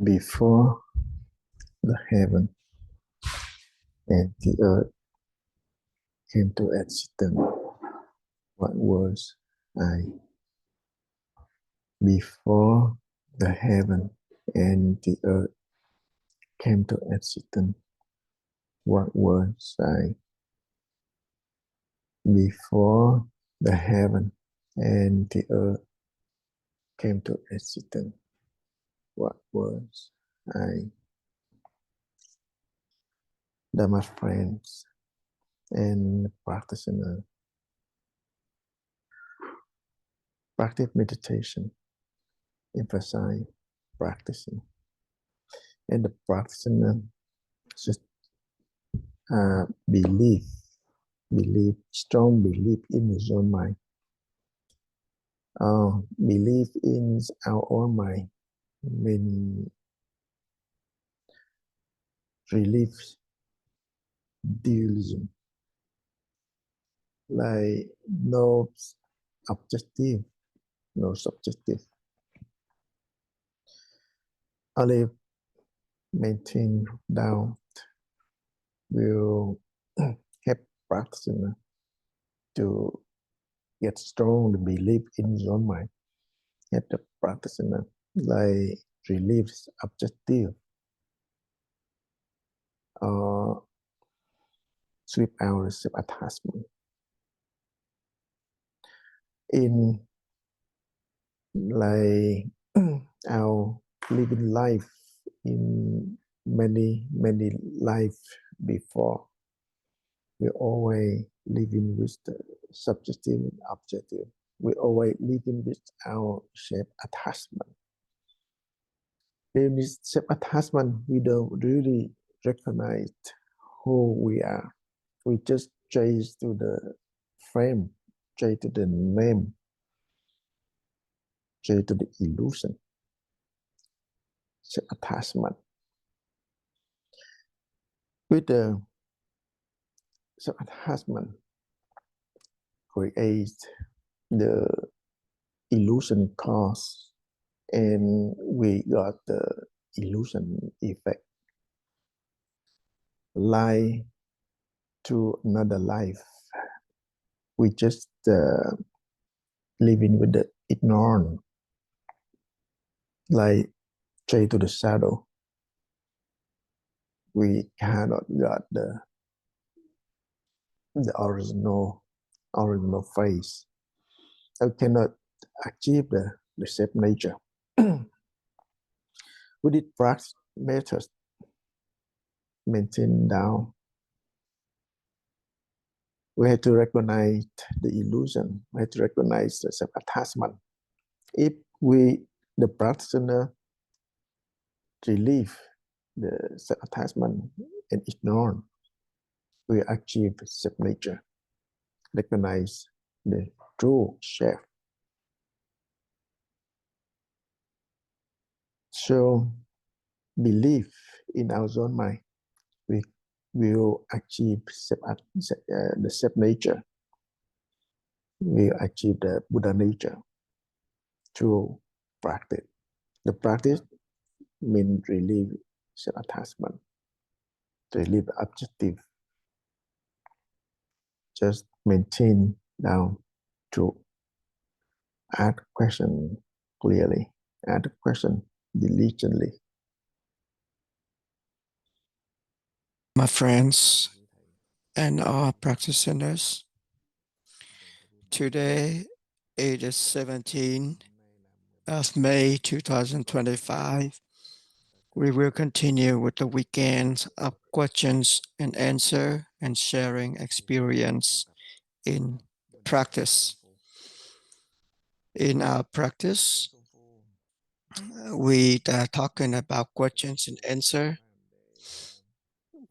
Before the heaven and the earth came to existence, what was I? Before the heaven and the earth came to existence, what was I? Before the heaven and the earth came to existence, what was I? Dharma friends and practitioners, practice meditation, emphasize practicing, and the practitioner should believe, strong belief in his own mind. Belief in our own mind means relieve dualism, like no objective, no subjective. Only maintain doubt will help practitioner to get strong the belief in his own mind. Help the practitioner like relieve objective or sweep out self-attachment. In like our living life in many life before, we always living with the subjective and objective. We always living with our self-attachment. In this self-attachment, we don't really recognize who we are. We just chase to the frame, chase to the name, chase to the illusion. Self-attachment. With the self-attachment, creates the illusion cause, and we got the illusion effect. Life to another life. We just living with the ignorance, like chase to the shadow. We cannot got the original face. I cannot achieve the self nature. We did practice methods, maintain down. We have to recognize the illusion. We have to recognize the self-attachment. If the practitioner, relieve the self-attachment and ignore, we achieve self-nature. Recognize the true self. So, believe in our own mind, we will achieve the self-nature. We will achieve the Buddha nature through practice. The practice means relieve self-attachment, relieve objective. Just maintain down to ask question clearly, ask question diligently. My friends and our practitioners, today it is 17th of May 2025. We will continue with the weekends of questions and answer and sharing experience in practice. In our practice, we are talking about questions and answer.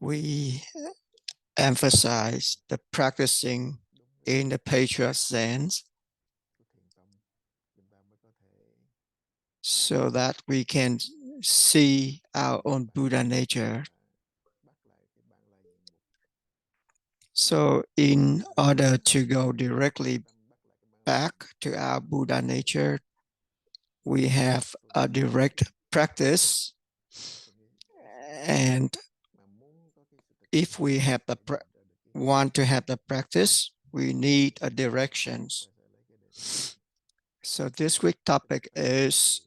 We emphasize the practicing in the patriot sense so that we can see our own Buddha nature. So in order to go directly back to our Buddha nature, we have a direct practice And if we have want to have the practice, we need a directions. So this week topic is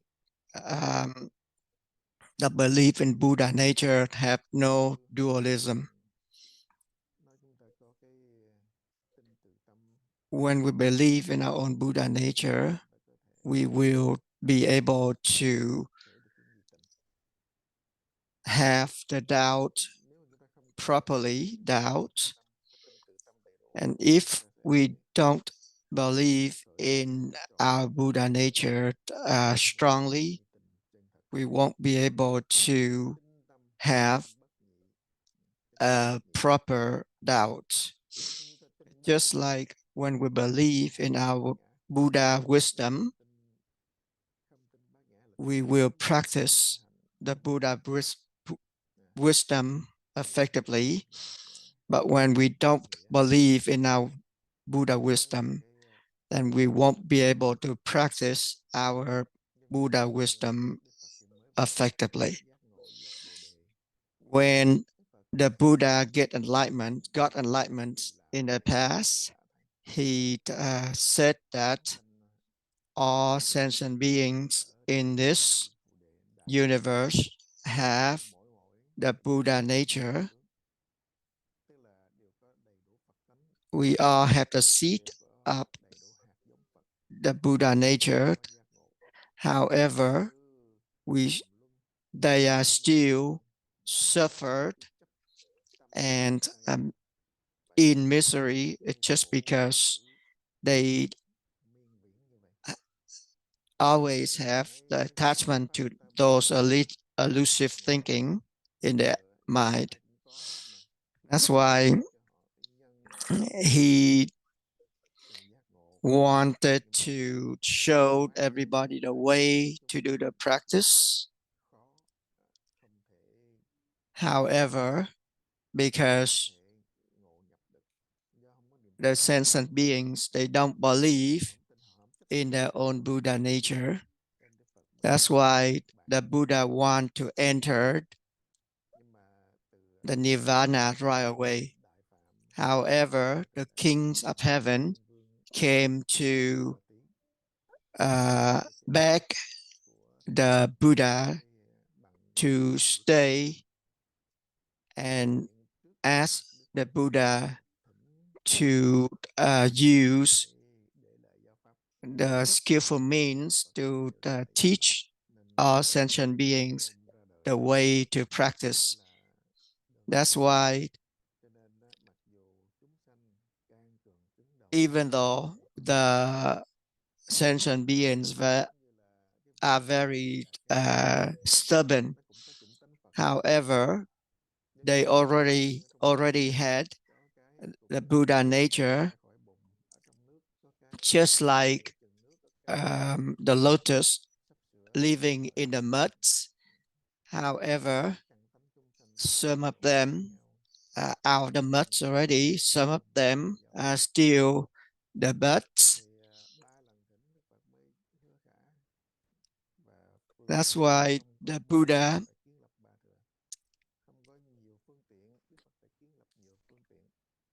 the belief in Buddha nature have no dualism. When we believe in our own Buddha nature, we will be able to have the doubt properly, doubt. And if we don't believe in our Buddha nature strongly, we won't be able to have a proper doubt. Just like when we believe in our Buddha wisdom, we will practice the Buddha wisdom effectively. But when we don't believe in our Buddha wisdom, then we won't be able to practice our Buddha wisdom effectively. When the Buddha got enlightenment in the past, he said that all sentient beings in this universe have the Buddha nature. We all have the seed of the Buddha nature. However, they are still suffered and in misery just because they always have the attachment to those elusive thinking in their mind. That's why he wanted to show everybody the way to do the practice. However, because the sentient beings, they don't believe in their own Buddha nature. That's why the Buddha want to enter the Nirvana right away. However, the kings of heaven came to beg the Buddha to stay and ask the Buddha to use the skillful means to teach all sentient beings the way to practice. That's why even though the sentient beings are very stubborn, however, they already had the Buddha nature, just like the lotus living in the mud. However, some of them are out of the mud already. Some of them are still the buds. That's why the Buddha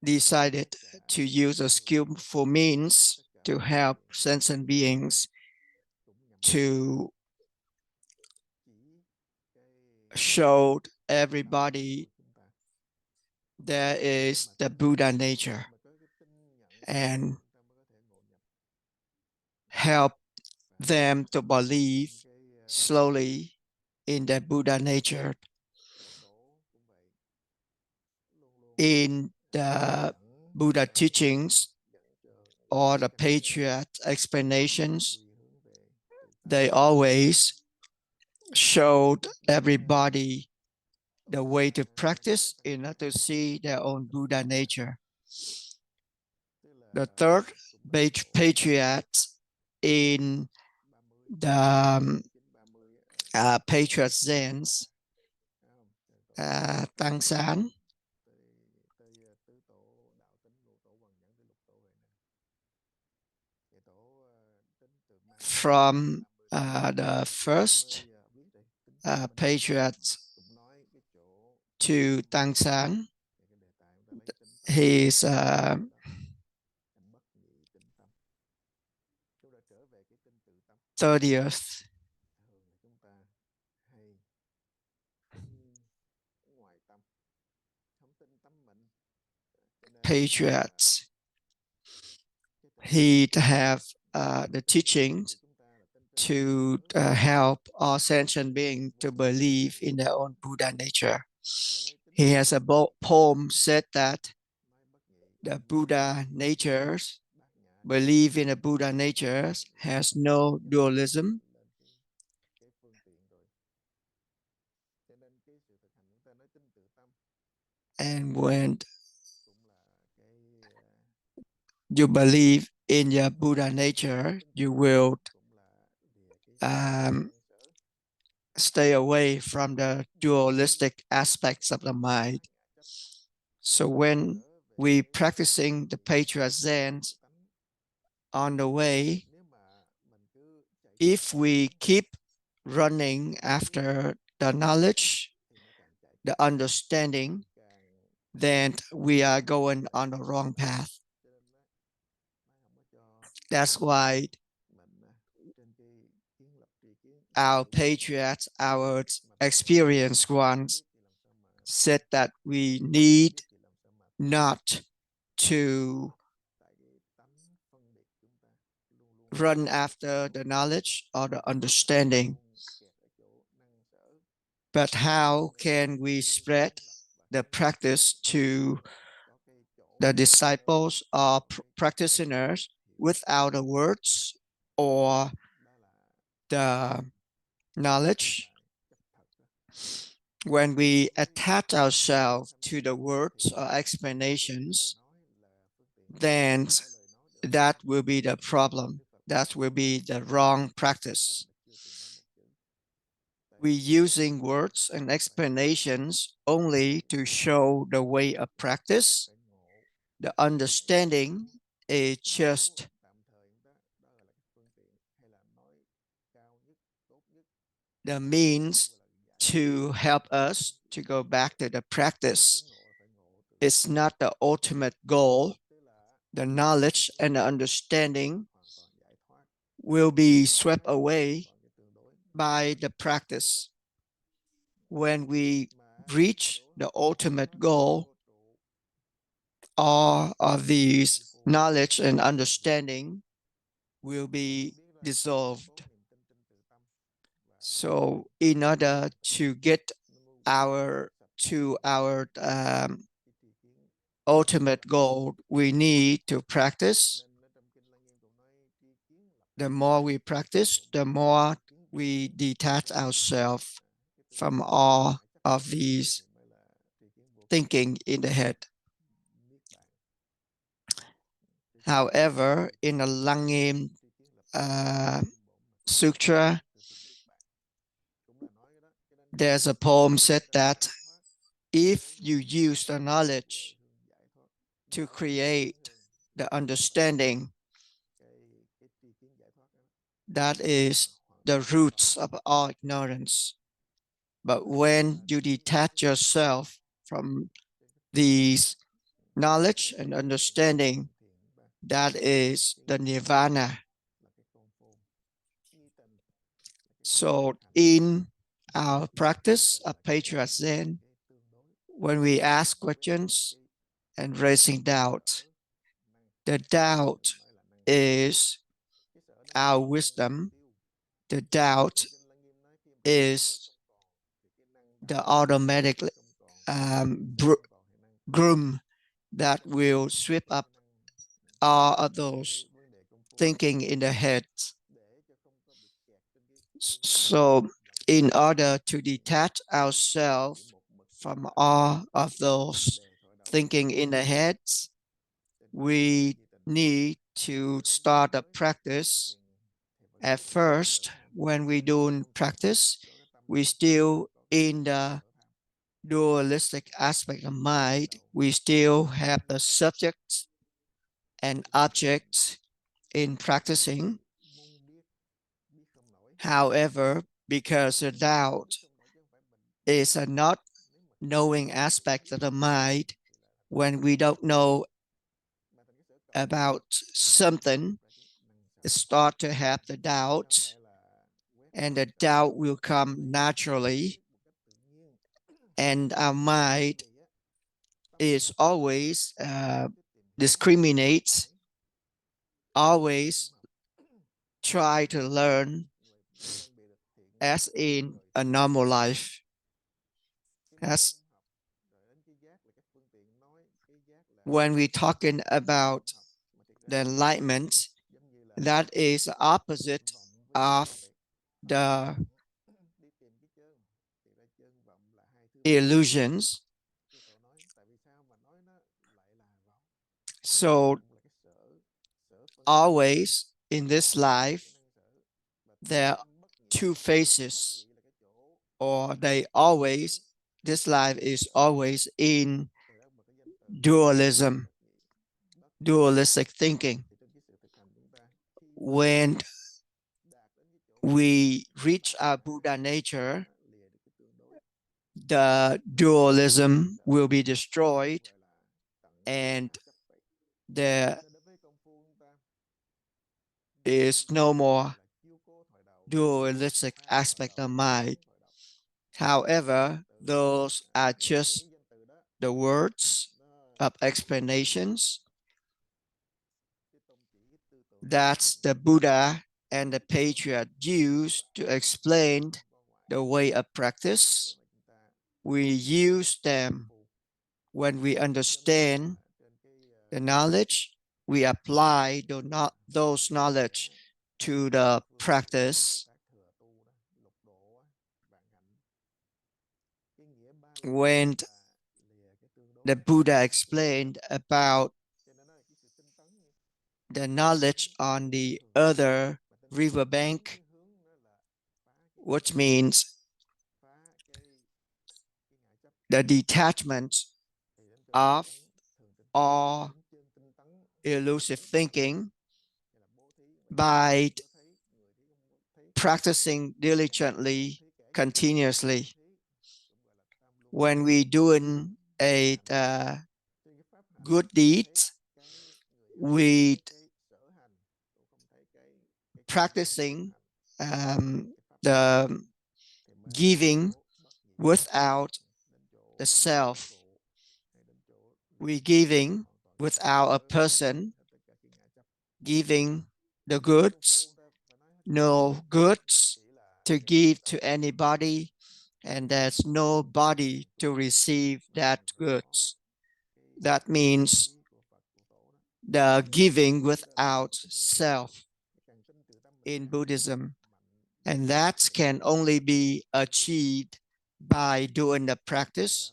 decided to use a skillful means to help sentient beings to show everybody there is the Buddha nature and help them to believe slowly in the Buddha nature. In the Buddha teachings or the patriarch explanations, they always showed everybody the way to practice in order to see their own Buddha nature. The third patriarch in the patriarch Zen's Tăng Sáng, from the first patriarch to Tăng Sáng. He's 30th patriarch. He have the teachings to help all sentient beings to believe in their own Buddha nature. He has a poem said that the Buddha natures, believe in the Buddha natures, has no dualism. And when you believe in your Buddha nature, you will stay away from the dualistic aspects of the mind. So when we practicing the Patriarch Zen on the way, if we keep running after the knowledge, the understanding, then we are going on the wrong path. That's why our patriots, our experienced ones, said that we need not to run after the knowledge or the understanding, but how can we spread the practice to the disciples or practitioners without the words or the knowledge? When we attach ourselves to the words or explanations, then that will be the problem. That will be the wrong practice. We're using words and explanations only to show the way of practice. The understanding is just the means to help us to go back to the practice. It's not the ultimate goal. The knowledge and the understanding will be swept away by the practice. When we reach the ultimate goal, all of these knowledge and understanding will be dissolved. So in order to get to our ultimate goal, we need to practice. The more we practice, the more we detach ourselves from all of these thinking in the head. However, in the Lăng Sutra, there's a poem said that if you use the knowledge to create the understanding, that is the roots of all ignorance. But when you detach yourself from these knowledge and understanding, that is the nirvana. So in our practice of Patriarch Zen, when we ask questions and raising doubt, the doubt is our wisdom. The doubt is the automatic broom that will sweep up all of those thinking in the head. So in order to detach ourselves from all of those thinking in the head, we need to start a practice. At first, when we do practice, we still in the dualistic aspect of mind. We still have the subjects and objects in practicing. However, because the doubt is a not knowing aspect of the mind. When we don't know about something, it start to have the doubt, and the doubt will come naturally, and our mind is always discriminates, always try to learn as in a normal life. As when we're talking about the enlightenment, that is the opposite of the illusions. So always in this life, there are two faces, or this life is always in dualism, dualistic thinking. When we reach our Buddha nature, the dualism will be destroyed, and there is no more dualistic aspect of mind. However, those are just the words of explanations that the Buddha and the patriarch used to explain the way of practice. We use them when we understand the knowledge. We apply those knowledge to the practice. When the Buddha explained about the knowledge on the other riverbank, which means the detachment of all elusive thinking by practicing diligently, continuously. When we doing a good deed, we practicing the giving without the self. We giving without a person, giving the goods, no goods to give to anybody, and there's nobody to receive that goods. That means the giving without self in Buddhism, and that can only be achieved by doing the practice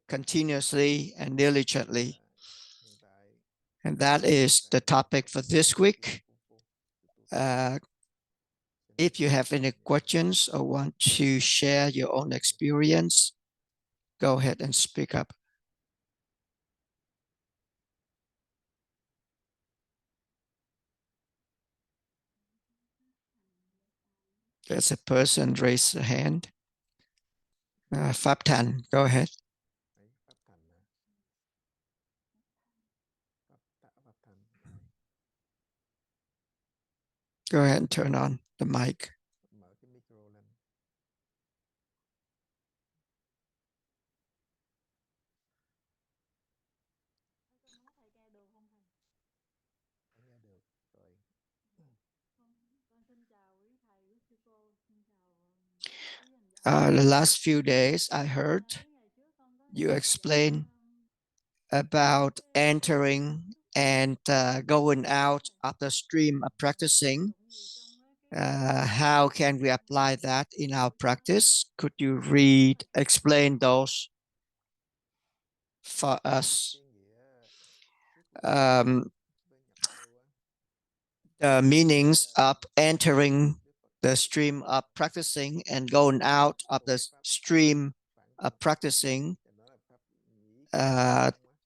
continuously and diligently. And that is the topic for this week. If you have any questions or want to share your own experience, go ahead and speak up. There's a person raised a hand. Pháp Thành, go ahead. Go ahead and turn on the mic. The last few days, I heard you explain about entering and going out of the stream of practicing. How can we apply that in our practice? Could you explain those for us? The meanings of entering the stream of practicing and going out of the stream of practicing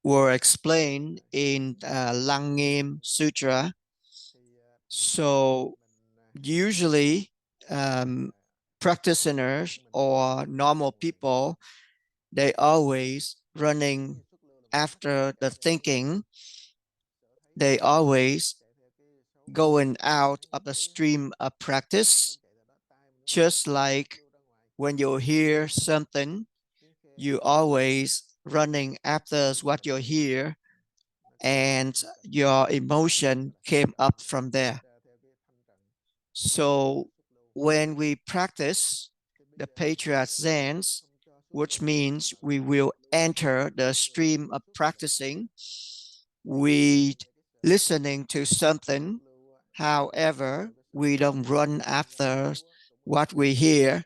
were explained in Lăng Nghiêm Sutra. So usually practitioners or normal people, they always running after the thinking. They always going out of the stream of practice. Just like when you hear something, you always running after what you hear, and your emotion came up from there. So when we practice the patriarch Zens, which means we will enter the stream of practicing, we listening to something. However, we don't run after what we hear,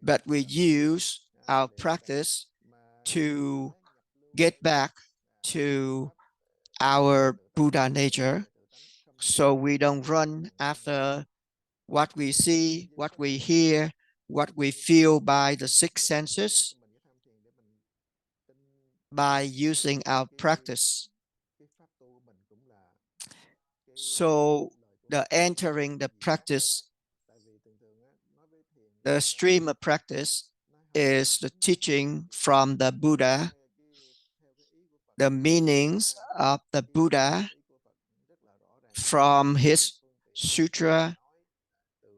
but we use our practice to get back to our Buddha nature. So we don't run after what we see, what we hear, what we feel by the six senses, by using our practice. So the entering the practice, the stream of practice is the teaching from the Buddha, the meanings of the Buddha from his sutra,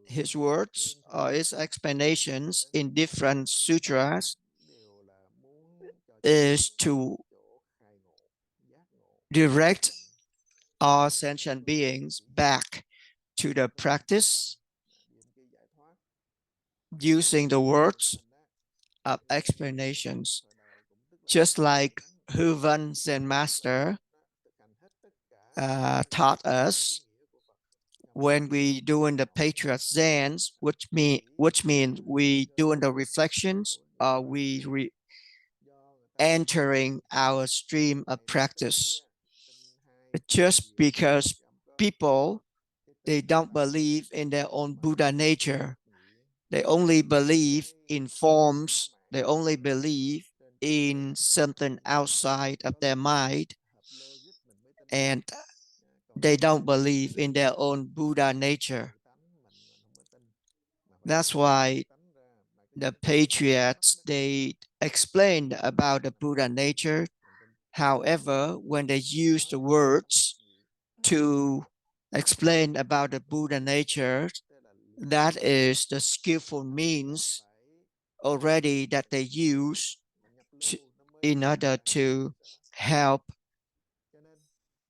his words or his explanations in different sutras, is to direct all sentient beings back to the practice using the words of explanations. Just like Huvan Zen Master taught us, when we doing the patriarch Zens, which means we doing the reflections, or we entering our stream of practice. Just because people, they don't believe in their own Buddha nature. They only believe in forms. They only believe in something outside of their mind. And they don't believe in their own Buddha nature. That's why the patriots, they explained about the Buddha nature. However, when they use the words to explain about the Buddha nature, that is the skillful means already that they use in order to help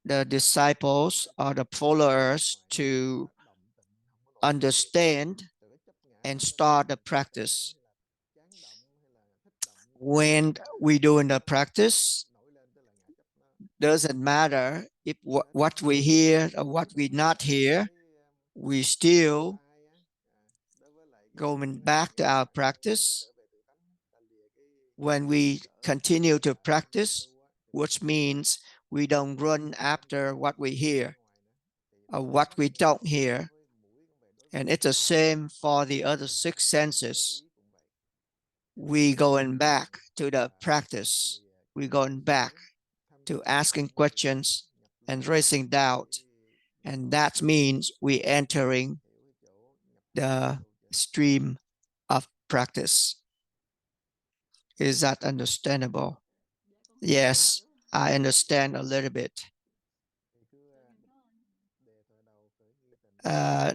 the disciples or the followers to understand and start the practice. When we do in the practice, doesn't matter if what we hear or what we not hear, we still going back to our practice. When we continue to practice, which means we don't run after what we hear or what we don't hear. And it's the same for the other six senses. We going back to the practice. We going back to asking questions and raising doubt. And that means we entering the stream of practice. Is that understandable? Yes, I understand a little bit.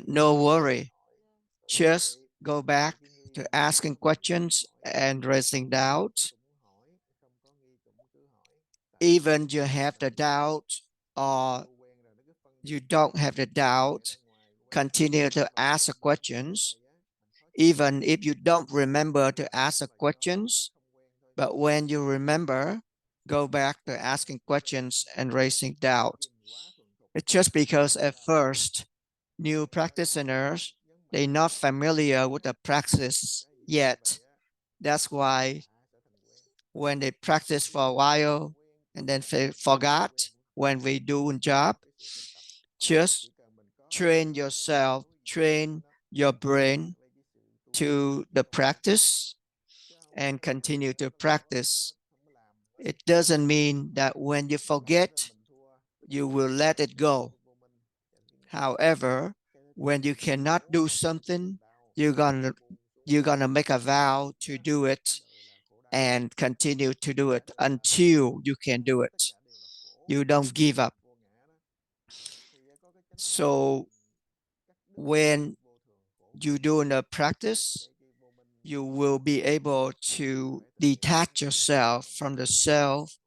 No worry. Just go back to asking questions and raising doubt. Even you have the doubt or you don't have the doubt, continue to ask the questions. Even if you don't remember to ask the questions, but when you remember, go back to asking questions and raising doubt. It's just because at first, new practitioners, they're not familiar with the practice yet. That's why when they practice for a while and then forgot when we do a job, just train yourself, train your brain to the practice and continue to practice. It doesn't mean that when you forget, you will let it go. However, when you cannot do something, you're gonna you're going to make a vow to do it and continue to do it until you can do it. You don't give up. So when you do the practice, you will be able to detach yourself from the self,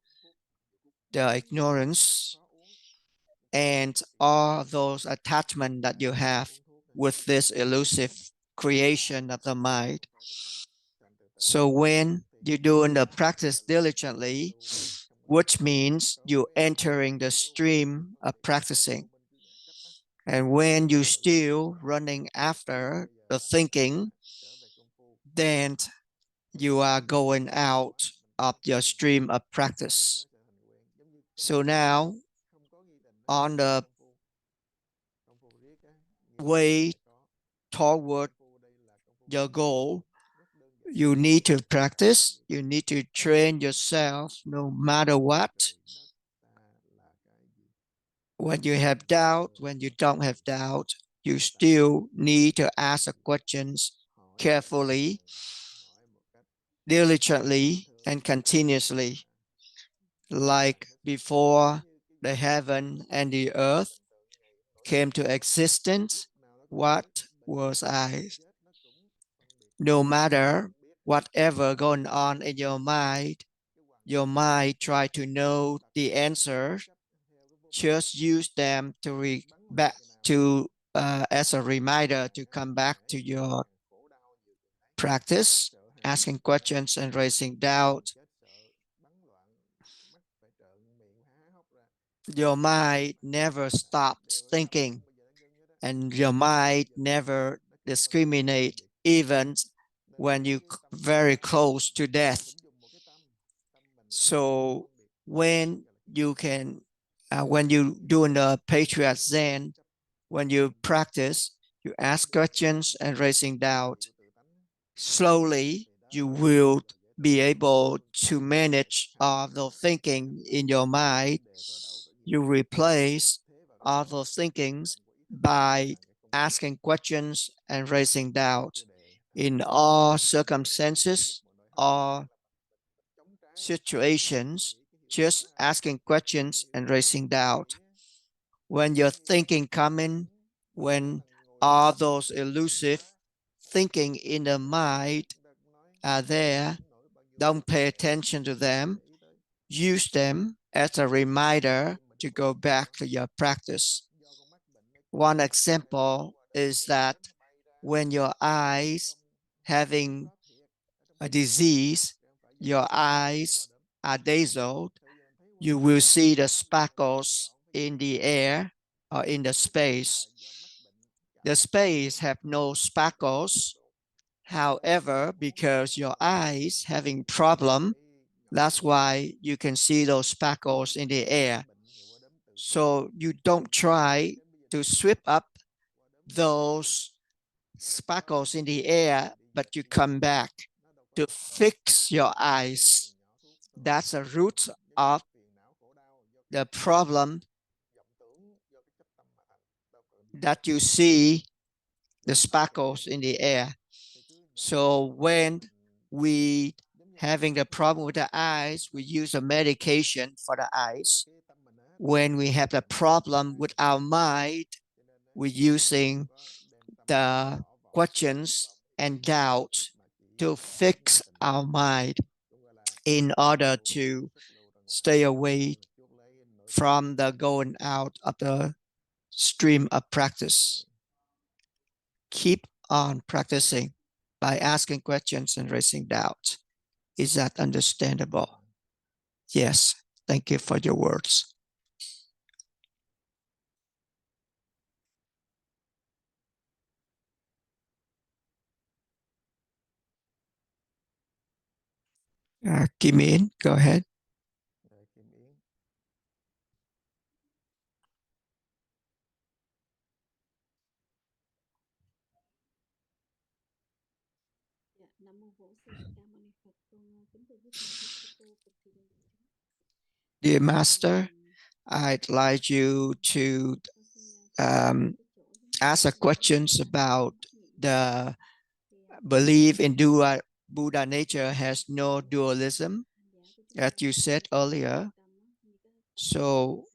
the ignorance, and all those attachments that you have with this elusive creation of the mind. So when you're doing the practice diligently, which means you're entering the stream of practicing. And when you're still running after the thinking, then you are going out of your stream of practice. So now, on the way toward your goal, you need to practice, you need to train yourself no matter what. When you have doubt, when you don't have doubt, you still need to ask the questions carefully, diligently, and continuously. Like before the heaven and the earth came to existence, what was I? No matter whatever going on in your mind try to know the answer. Just use them to as a reminder to come back to your practice, asking questions and raising doubt. Your mind never stops thinking, and your mind never discriminate even when you very close to death. So when you can, when you doing the Patriot Zen, when you practice, you ask questions and raising doubt. Slowly, you will be able to manage all the thinking in your mind. You replace all those thinkings by asking questions and raising doubt in all circumstances, all situations, just asking questions and raising doubt. When your thinking coming, when all those elusive thinking in the mind are there, don't pay attention to them. Use them as a reminder to go back to your practice. One example is that when your eyes having a disease, your eyes are dazzled, you will see the sparkles in the air or in the space. The space have no sparkles. However, because your eyes having problem, that's why you can see those sparkles in the air. So you don't try to sweep up those sparkles in the air, but you come back to fix your eyes. That's the root of the problem, that you see the sparkles in the air. So when we having the problem with the eyes, we use a medication for the eyes. When we have the problem with our mind, we're using the questions and doubts to fix our mind in order to stay away from the going out of the stream of practice. Keep on practicing by asking questions and raising doubts. Is that understandable? Yes. Thank you for your words. Kim In, go ahead. Dear Master, I'd like you to ask questions about the believe in Buddha nature has no dualism, as you said earlier. So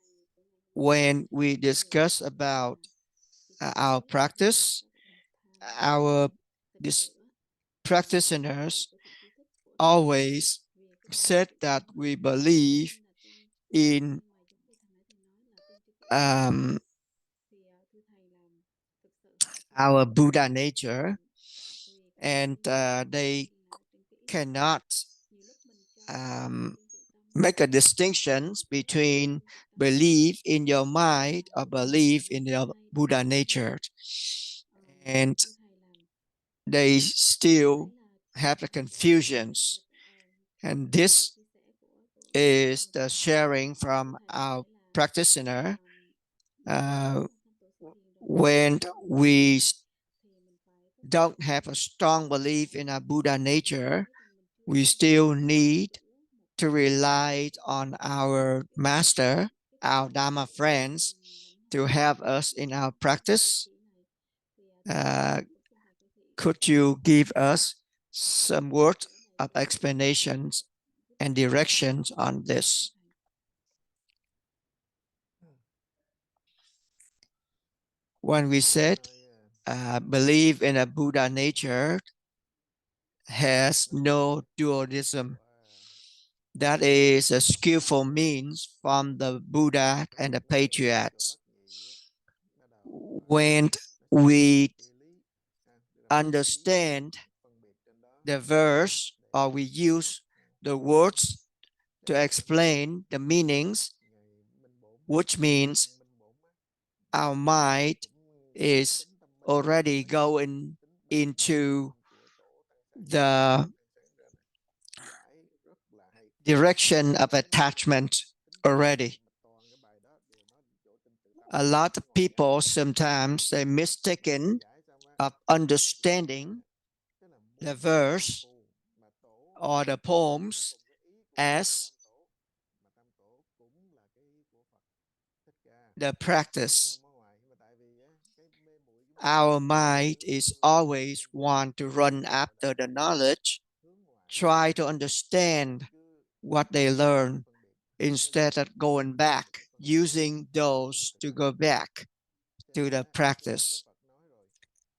when we discuss about our practice, our practitioners always said that we believe in our Buddha nature, and they cannot make a distinction between belief in your mind or belief in your Buddha nature. And they still have the confusions. And this is the sharing from our practitioner. When we don't have a strong belief in our Buddha nature, we still need to rely on our master, our Dharma friends, to help us in our practice. Could you give us some words of explanations and directions on this? When we said believe in a Buddha nature has no dualism, that is a skillful means from the Buddha and the patriarchs. When we understand the verse or we use the words to explain the meanings, which means our mind is already going into the direction of attachment already. A lot of people sometimes they mistaken of understanding the verse or the poems as the practice. Our mind is always want to run after the knowledge, try to understand what they learn instead of going back, using those to go back to the practice.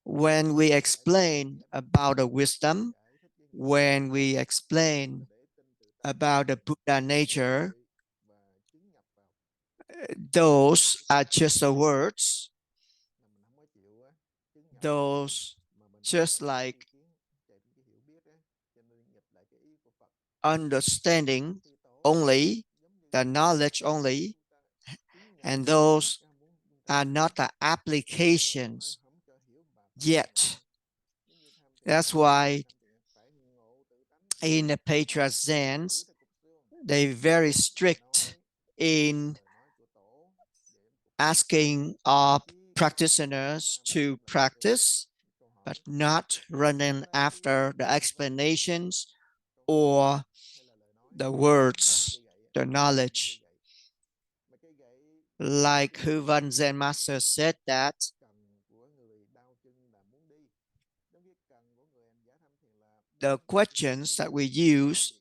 When we explain about the wisdom, when we explain about the Buddha nature, those are just the words. Those just like understanding only, the knowledge only, and those are not the applications yet. That's why in the Patriarch Zens, they're very strict in asking our practitioners to practice, but not running after the explanations or the words, the knowledge. Like Hu Van Zen Master said that the questions that we use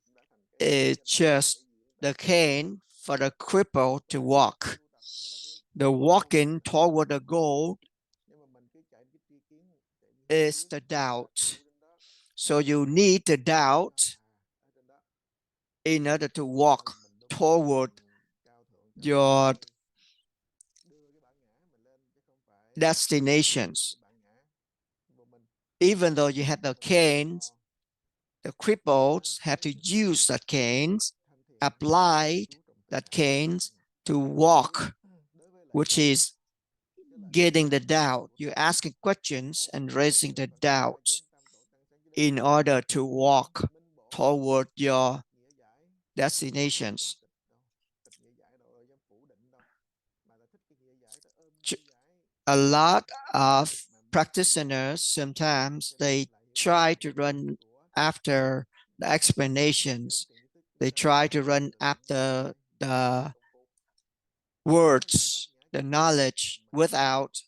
is just the cane for the cripple to walk. The walking toward the goal is the doubt. So you need the doubt in order to walk toward your destinations. Even though you have the canes, the cripples have to use that canes, apply that canes to walk, which is getting the doubt. You're asking questions and raising the doubt in order to walk toward your destinations. A lot of practitioners sometimes they try to run after the explanations. They try to run after the words, the knowledge without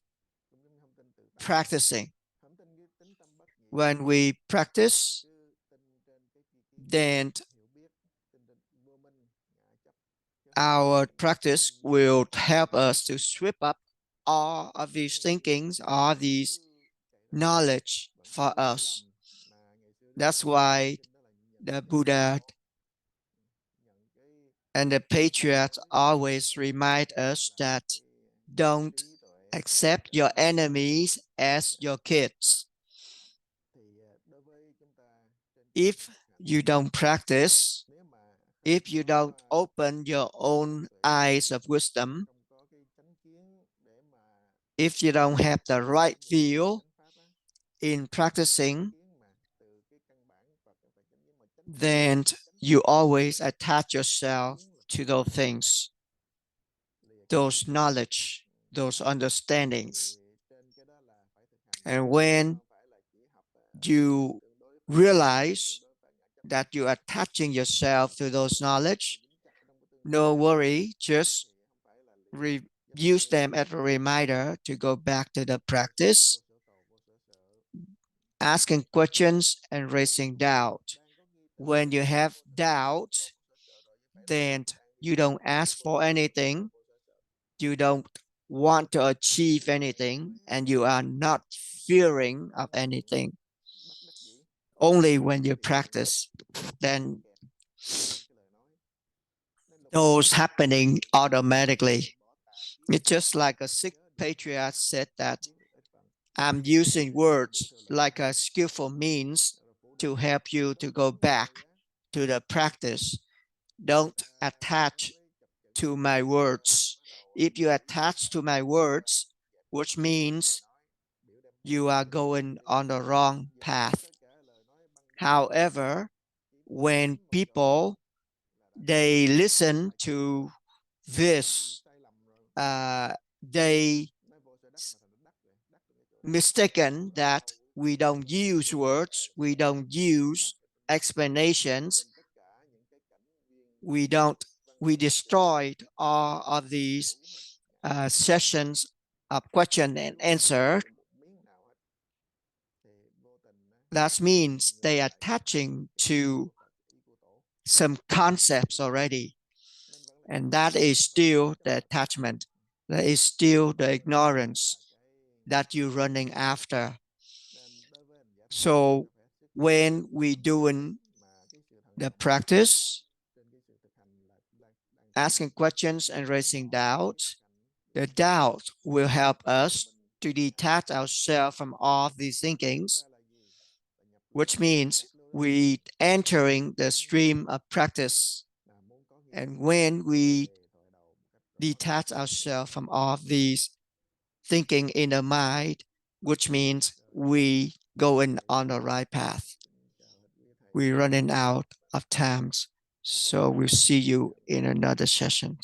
practicing. when we practice, then our practice will help us to sweep up all of these thinkings, all these knowledge for us. That's why the Buddha and the patriarchs always remind us that don't accept your enemies as your kids. If you don't practice, if you don't open your own eyes of wisdom, if you don't have the right view in practicing, then you always attach yourself to those things, those knowledge, those understandings. And when you realize that you're attaching yourself to those knowledge, no worry, just use them as a reminder to go back to the practice, asking questions and raising doubt. When you have doubt, then you don't ask for anything, you don't want to achieve anything, and you are not fearing of anything. Only when you practice, then those happening automatically. It's just like a sick patriarch said that I'm using words like a skillful means to help you to go back to the practice. Don't attach to my words. If you attach to my words, which means you are going on the wrong path. However, when people, they listen to this, they mistaken that we don't use words, we don't use explanations, we destroyed all of these sessions of question and answer. That means they are attaching to some concepts already. And that is still the attachment. That is still the ignorance that you're running after. So when we doing the practice, asking questions and raising doubts, the doubt will help us to detach ourselves from all these thinkings, which means we entering the stream of practice. And when we detach ourselves from all these thinking in the mind, which means we going on the right path. We're running out of times. So we'll see you in another session.